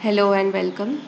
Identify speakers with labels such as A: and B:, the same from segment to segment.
A: Hello and welcome.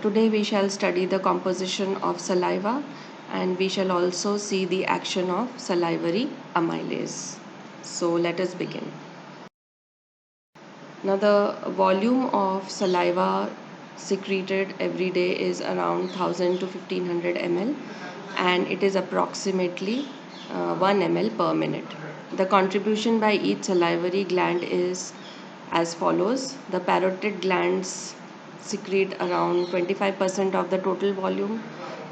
A: Today we shall study the composition of saliva and we shall also see the action of salivary amylase. So let us begin. Now the volume of saliva secreted every day is around 1000 to 1500 ml and it is approximately 1 ml per minute. The contribution by each salivary gland is as follows. The parotid glands secrete around 25% of the total volume.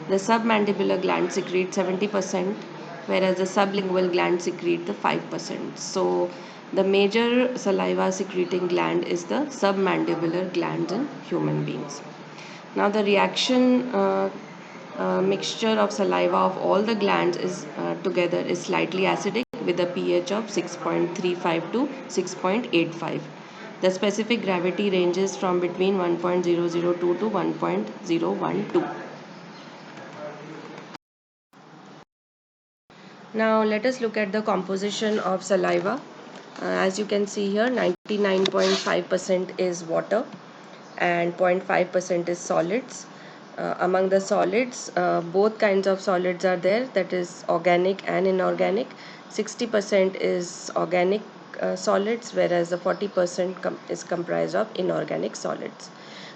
A: The submandibular gland secretes 70%, whereas the sublingual gland secrete the 5%. So the major saliva secreting gland is the submandibular gland in human beings. Now the reaction mixture of saliva of all the glands is together is slightly acidic with a pH of 6.35 to 6.85. The specific gravity ranges from between 1.002 to 1.012. Now let us look at the composition of saliva. As you can see here, 99.5% is water and 0.5% is solids. Among the solids, both kinds of solids are there, that is organic and inorganic. 60% is organic solids, whereas the 40% is comprised of inorganic solids.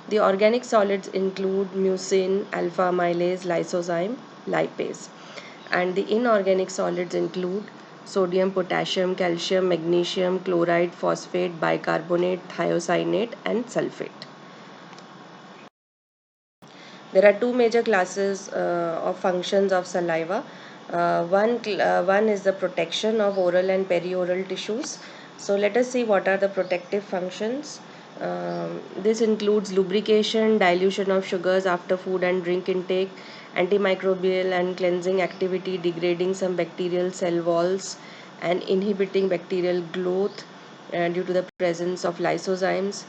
A: The organic solids include mucin, alpha amylase, lysozyme, lipase, and the inorganic solids include sodium, potassium, calcium, magnesium, chloride, phosphate, bicarbonate, thiocyanate, and sulfate. There are two major classes of functions of saliva. One is the protection of oral and perioral tissues. So let us see what are the protective functions. This includes lubrication, dilution of sugars after food and drink intake, antimicrobial and cleansing activity, degrading some bacterial cell walls, and inhibiting bacterial growth due to the presence of lysozymes,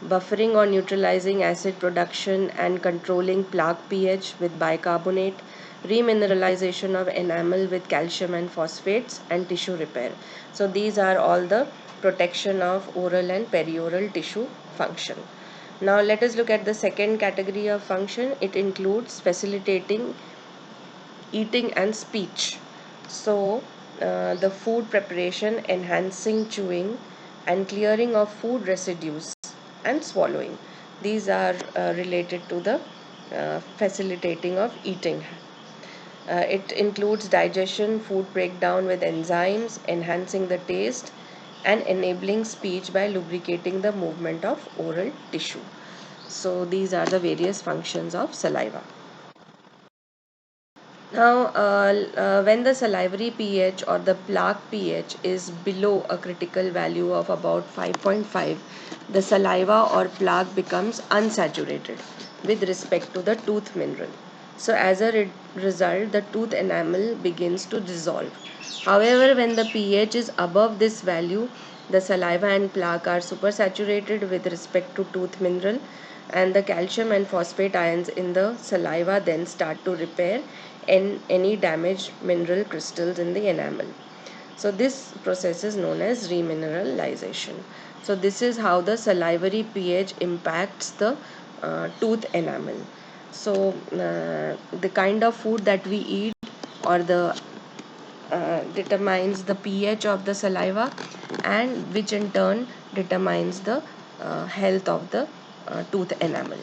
A: buffering or neutralizing acid production and controlling plaque pH with bicarbonate, remineralization of enamel with calcium and phosphates, and tissue repair. So these are all the protection of oral and perioral tissue function. Now let us look at the second category of function. It includes facilitating eating and speech. So the food preparation, enhancing chewing, and clearing of food residues and swallowing. These are related to the facilitating of eating. It includes digestion, food breakdown with enzymes, enhancing the taste, and enabling speech by lubricating the movement of oral tissue. So these are the various functions of saliva. Now, when the salivary pH or the plaque pH is below a critical value of about 5.5, the saliva or plaque becomes unsaturated with respect to the tooth mineral. So, as a result, the tooth enamel begins to dissolve. However, when the pH is above this value, the saliva and plaque are supersaturated with respect to tooth mineral, and the calcium and phosphate ions in the saliva then start to repair any damaged mineral crystals in the enamel. So this process is known as remineralization. So this is how the salivary pH impacts the tooth enamel. So the kind of food that we eat or the determines the pH of the saliva, and which in turn determines the health of the tooth enamel.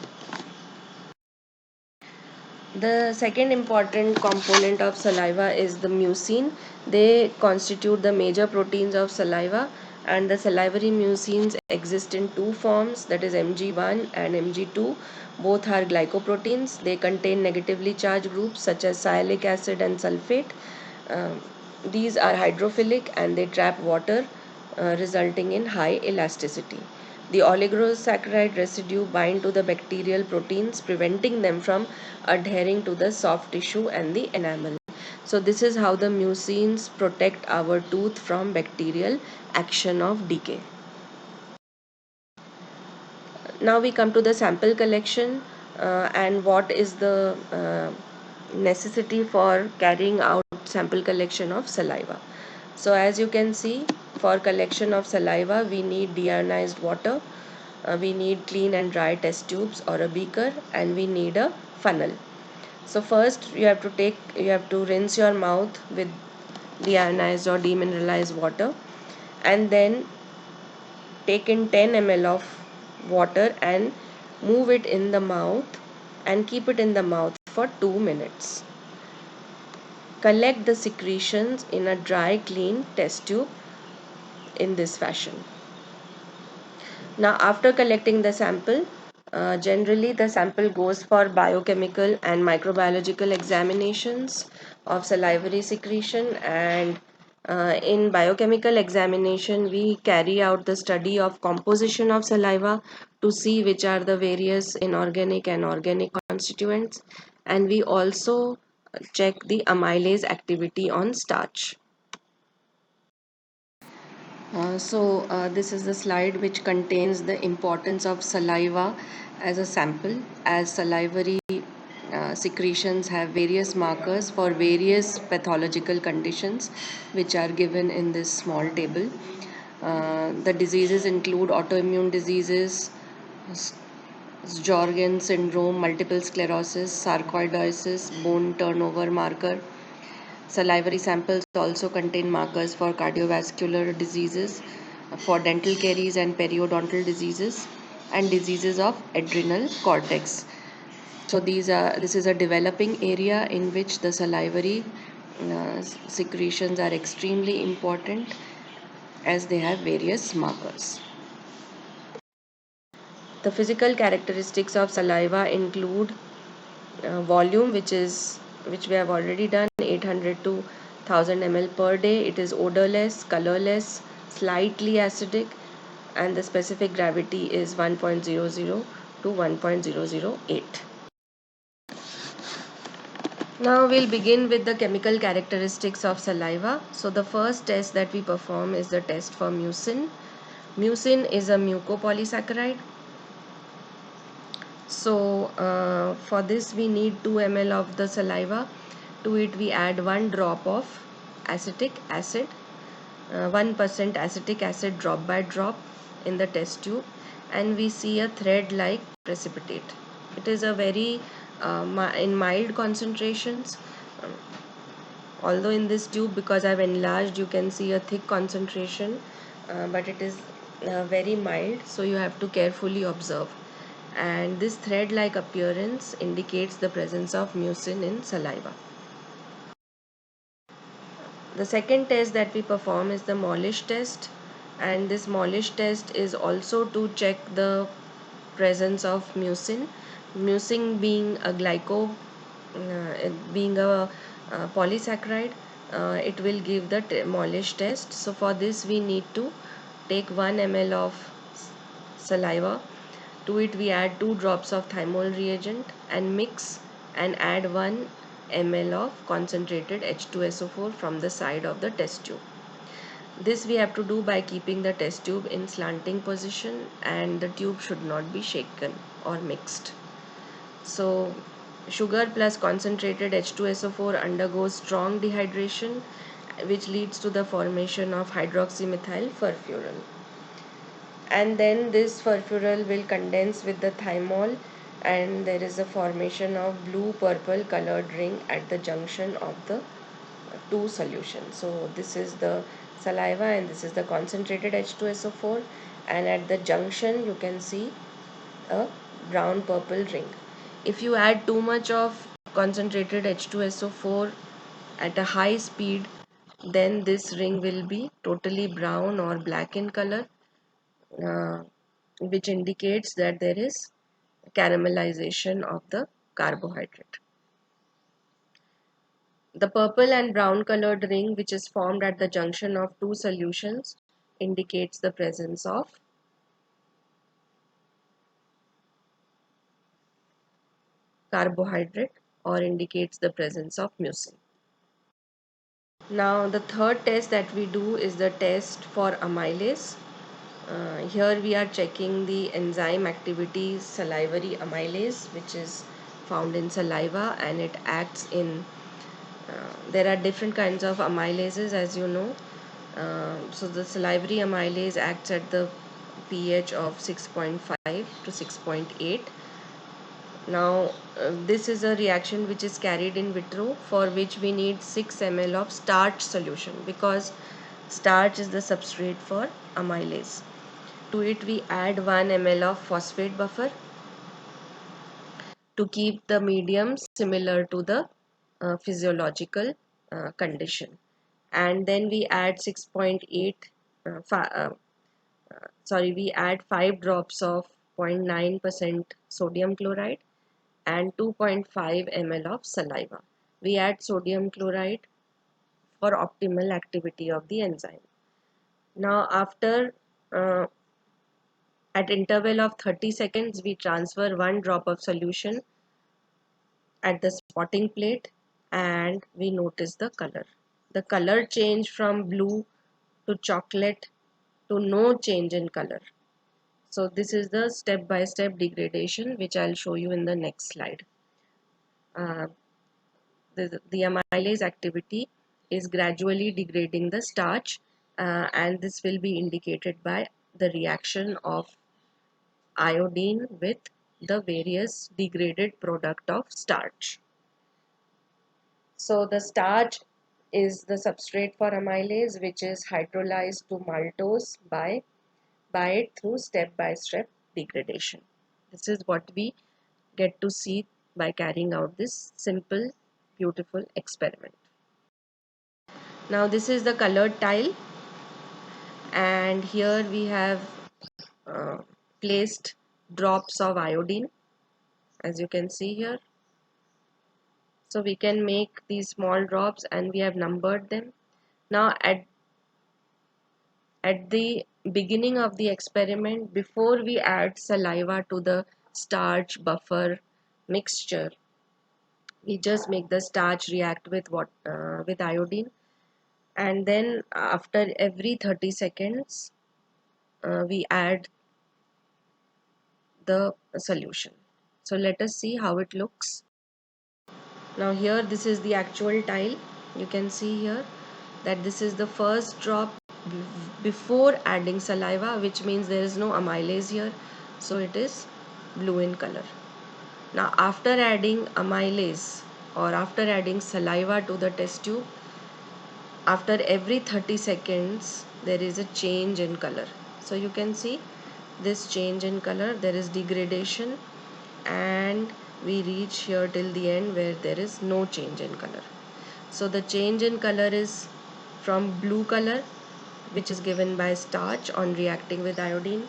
A: The second important component of saliva is the mucin. They constitute the major proteins of saliva, and the salivary mucins exist in two forms, that is Mg1 and Mg2. Both are glycoproteins. They contain negatively charged groups such as sialic acid and sulfate. These are hydrophilic and they trap water, resulting in high elasticity. The oligosaccharide residue bind to the bacterial proteins, preventing them from adhering to the soft tissue and the enamel. So this is how the mucins protect our tooth from bacterial action of decay. Now we come to the sample collection and what is the necessity for carrying out sample collection of saliva. So as you can see, for collection of saliva we need deionized water, we need clean and dry test tubes or a beaker, and we need a funnel. So first you have to rinse your mouth with deionized or demineralized water, and then take in 10 ml of water and move it in the mouth and keep it in the mouth for 2 minutes. Collect the secretions in a dry clean test tube in this fashion. Now, after collecting the sample, generally the sample goes for biochemical and microbiological examinations of salivary secretion, and in biochemical examination we carry out the study of composition of saliva to see which are the various inorganic and organic constituents, and we also check the amylase activity on starch. This is the slide which contains the importance of saliva as a sample, as salivary secretions have various markers for various pathological conditions which are given in this small table. The diseases include autoimmune diseases, Sjorgen syndrome, multiple sclerosis, sarcoidosis, bone turnover marker. Salivary samples also contain markers for cardiovascular diseases, for dental caries and periodontal diseases, and diseases of adrenal cortex. So this is a developing area in which the salivary secretions are extremely important as they have various markers. The physical characteristics of saliva include volume, which we have already done, 800 to 1000 ml per day. It is odorless, colorless, slightly acidic, and the specific gravity is 1.00 to 1.008. Now we'll begin with the chemical characteristics of saliva. So the first test that we perform is the test for mucin. Mucin is a mucopolysaccharide. So for this we need 2 ml of the saliva. To it we add 1 drop of acetic acid, 1% acetic acid drop by drop in the test tube, and we see a thread like precipitate. It is a very in mild concentrations, although in this tube, because I've enlarged, you can see a thick concentration, but it is very mild, so you have to carefully observe. And this thread like appearance indicates the presence of mucin in saliva. The second test that we perform is the Molish test, and this Molish test is also to check the presence of mucin. Mucin being a polysaccharide, it will give the Molish test. So for this we need to take 1 ml of saliva. To it we add 2 drops of thymol reagent and mix and add 1 ml of concentrated H2SO4 from the side of the test tube. This we have to do by keeping the test tube in slanting position, and the tube should not be shaken or mixed. So sugar plus concentrated H2SO4 undergoes strong dehydration, which leads to the formation of hydroxymethyl furfural, and then this furfural will condense with the thymol, and there is a formation of blue purple colored ring at the junction of the two solutions. So this is the saliva and this is the concentrated H2SO4, and at the junction you can see a brown purple ring. If you add too much of concentrated H2SO4 at a high speed, then this ring will be totally brown or black in color, uh, which indicates that there is caramelization of the carbohydrate. The purple and brown colored ring, which is formed at the junction of two solutions, indicates the presence of carbohydrate or indicates the presence of mucin. Now the third test that we do is the test for amylase. Here we are checking the enzyme activity salivary amylase, which is found in saliva, and it acts in there are different kinds of amylases, as you know. So the salivary amylase acts at the pH of 6.5 to 6.8. Now this is a reaction which is carried in vitro, for which we need 6 ml of starch solution, because starch is the substrate for amylase. To it we add 1 ml of phosphate buffer to keep the medium similar to the physiological condition, and then we add 6.8 we add 5 drops of 0.9% sodium chloride and 2.5 ml of saliva. We add sodium chloride for optimal activity of the enzyme. Now after uh, at interval of 30 seconds we transfer 1 drop of solution at the spotting plate, and we notice the color. The color change from blue to chocolate to no change in color. So this is the step-by-step degradation, which I'll show you in the next slide. Uh, the amylase activity is gradually degrading the starch, and this will be indicated by the reaction of iodine with the various degraded product of starch. So the starch is the substrate for amylase, which is hydrolyzed to maltose by it through step-by-step degradation. This is what we get to see by carrying out this simple, beautiful experiment. Now this is the colored tile, and here we have uh, placed drops of iodine, as you can see here. So we can make these small drops, and we have numbered them. Now at the beginning of the experiment, before we add saliva to the starch buffer mixture, we just make the starch react with with iodine, and then after every 30 seconds we add the solution. So let us see how it looks. Now here this is the actual tile. You can see here that this is the first drop before adding saliva, which means there is no amylase here, so it is blue in color. Now after adding amylase, or after adding saliva to the test tube, after every 30 seconds there is a change in color. So you can see this change in color, there is degradation, and we reach here till the end where there is no change in color. So the change in color is from blue color, which is given by starch on reacting with iodine,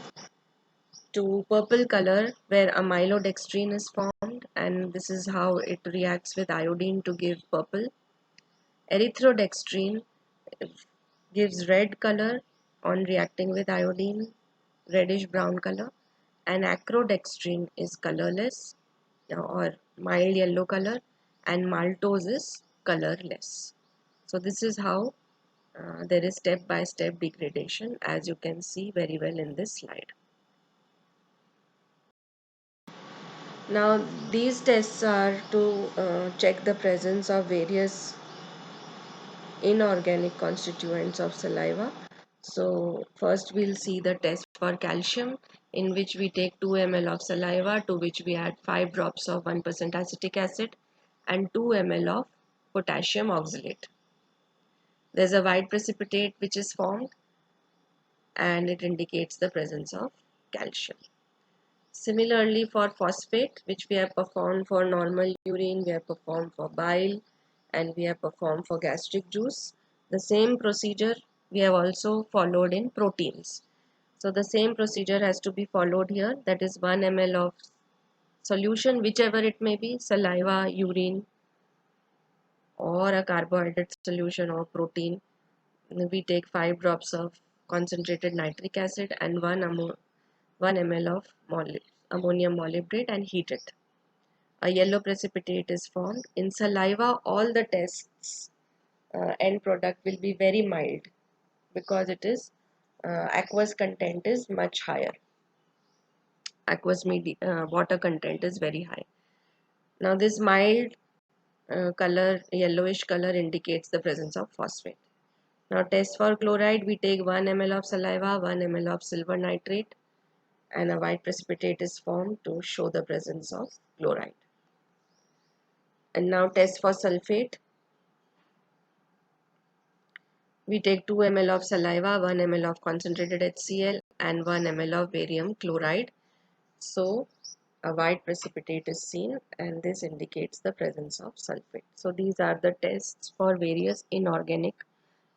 A: to purple color where amylodextrin is formed, and this is how it reacts with iodine to give purple. Erythrodextrin gives red color on reacting with iodine, reddish brown color, and acrodextrin is colorless or mild yellow color, and maltose is colorless. So this is how there is step-by-step degradation, as you can see very well in this slide. Now these tests are to check the presence of various inorganic constituents of saliva. So first we'll see the test for calcium, in which we take 2 ml of saliva, to which we add 5 drops of 1% acetic acid and 2 ml of potassium oxalate. There's a white precipitate which is formed, and it indicates the presence of calcium. Similarly, for phosphate, which we have performed for normal urine, we have performed for bile, and we have performed for gastric juice. The same procedure we have also followed in proteins. So the same procedure has to be followed here, that is 1 ml of solution, whichever it may be, saliva, urine, or a carbohydrate solution or protein. We take 5 drops of concentrated nitric acid and 1 ml of ammonium molybdate and heat it. A yellow precipitate is formed. In saliva, all the tests end product will be very mild, because it is aqueous content is much higher. Water content is very high. Now this mild color, yellowish color, indicates the presence of phosphate. Now test for chloride, we take 1 ml of saliva, 1 ml of silver nitrate, and a white precipitate is formed to show the presence of chloride. And now test for sulfate. We take 2 ml of saliva, 1 ml of concentrated HCl and 1 ml of barium chloride. So a white precipitate is seen and this indicates the presence of sulfate. So these are the tests for various inorganic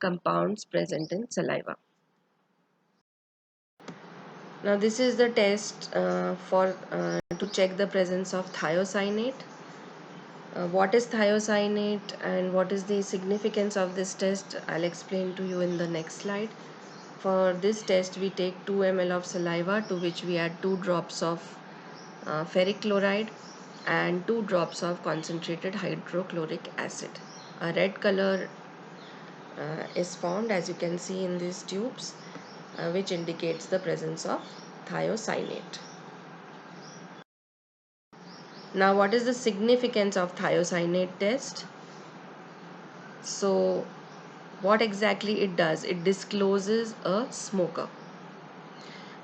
A: compounds present in saliva. Now this is the test for to check the presence of thiocyanate. What is thiocyanate and what is the significance of this test, I'll explain to you in the next slide. For this test we take 2 ml of saliva to which we add 2 drops of ferric chloride and 2 drops of concentrated hydrochloric acid. A red color is formed as you can see in these tubes, which indicates the presence of thiocyanate. Now what is the significance of thiocyanate test? So what exactly it does? It discloses a smoker.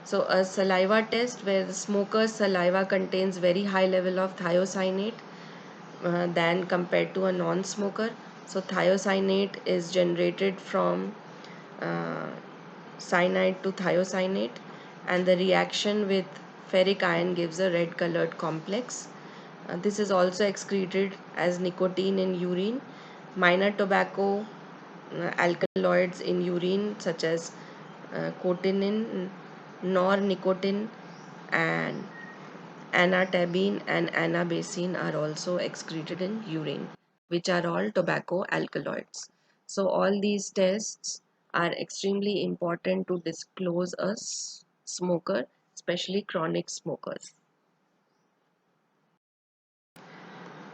A: So a saliva test where the smoker's saliva contains very high level of thiocyanate than compared to a non-smoker. So thiocyanate is generated from uh, cyanide to thiocyanate, and the reaction with ferric ion gives a red colored complex. This is also excreted as nicotine in urine. Minor tobacco alkaloids in urine such as cotinine, nornicotine and anatabine and anabasine are also excreted in urine, which are all tobacco alkaloids. So all these tests are extremely important to disclose a smoker, especially chronic smokers.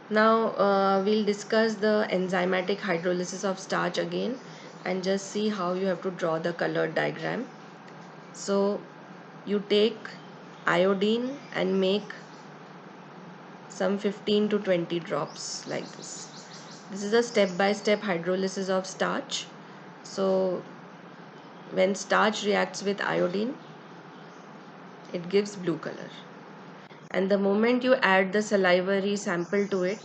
A: Now we'll discuss the enzymatic hydrolysis of starch again and just see how you have to draw the colored diagram. So you take iodine and make some 15 to 20 drops like this. This is a step-by-step hydrolysis of starch. So when starch reacts with iodine, it gives blue color. And the moment you add the salivary sample to it,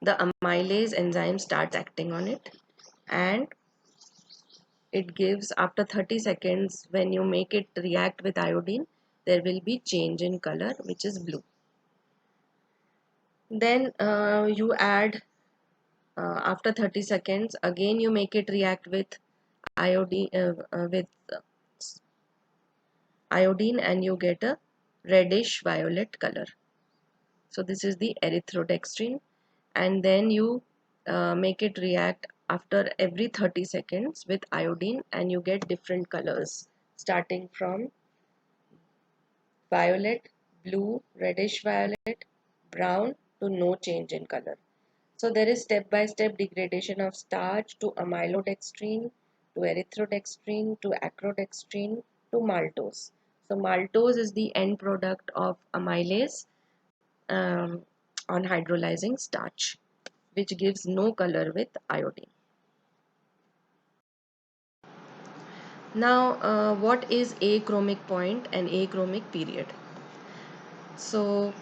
A: the amylase enzyme starts acting on it, and it gives, after 30 seconds, when you make it react with iodine, there will be change in color, which is blue. Then you add, after 30 seconds, again you make it react with iodine, and you get a reddish violet color. So this is the erythrodextrin, and then you make it react after every 30 seconds with iodine and you get different colors starting from violet, blue, reddish violet, brown to no change in color. So there is step-by-step degradation of starch to amylodextrin, to erythrodextrin, to acrodextrin, to maltose. So maltose is the end product of amylase um, on hydrolyzing starch, which gives no color with iodine. Now, what is achromic point and achromic period? So,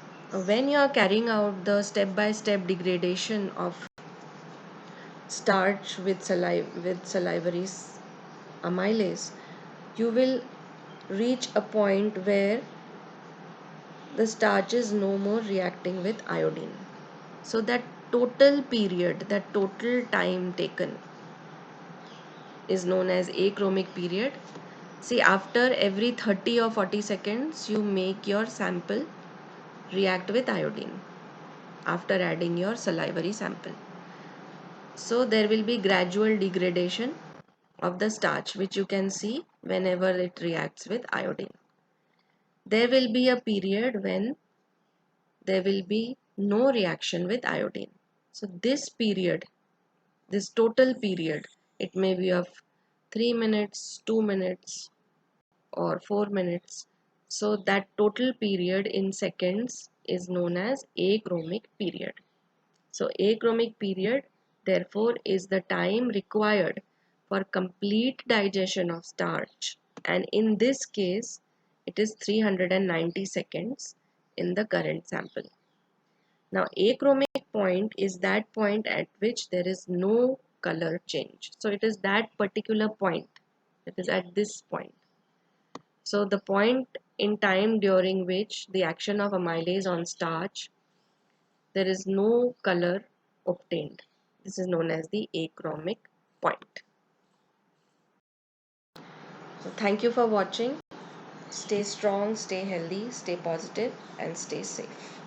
A: when you are carrying out the step-by-step degradation of starch with salivary amylase, you will reach a point where the starch is no more reacting with iodine. So that total period, that total time taken is known as achromic period. See, after every 30 or 40 seconds, you make your sample react with iodine after adding your salivary sample. So there will be gradual degradation of the starch, which you can see whenever it reacts with iodine. There will be a period when there will be no reaction with iodine. So this period, this total period, it may be of 3 minutes, 2 minutes or 4 minutes. So that total period in seconds is known as achromic period. So achromic period therefore is the time required for complete digestion of starch, and in this case It is 390 seconds in the current sample. Now achromic point is that point at which there is no color change. So it is that particular point. It is at this point. So the point in time during which the action of amylase on starch, there is no color obtained. This is known as the achromic point. So thank you for watching. Stay strong, stay healthy, stay positive, and stay safe.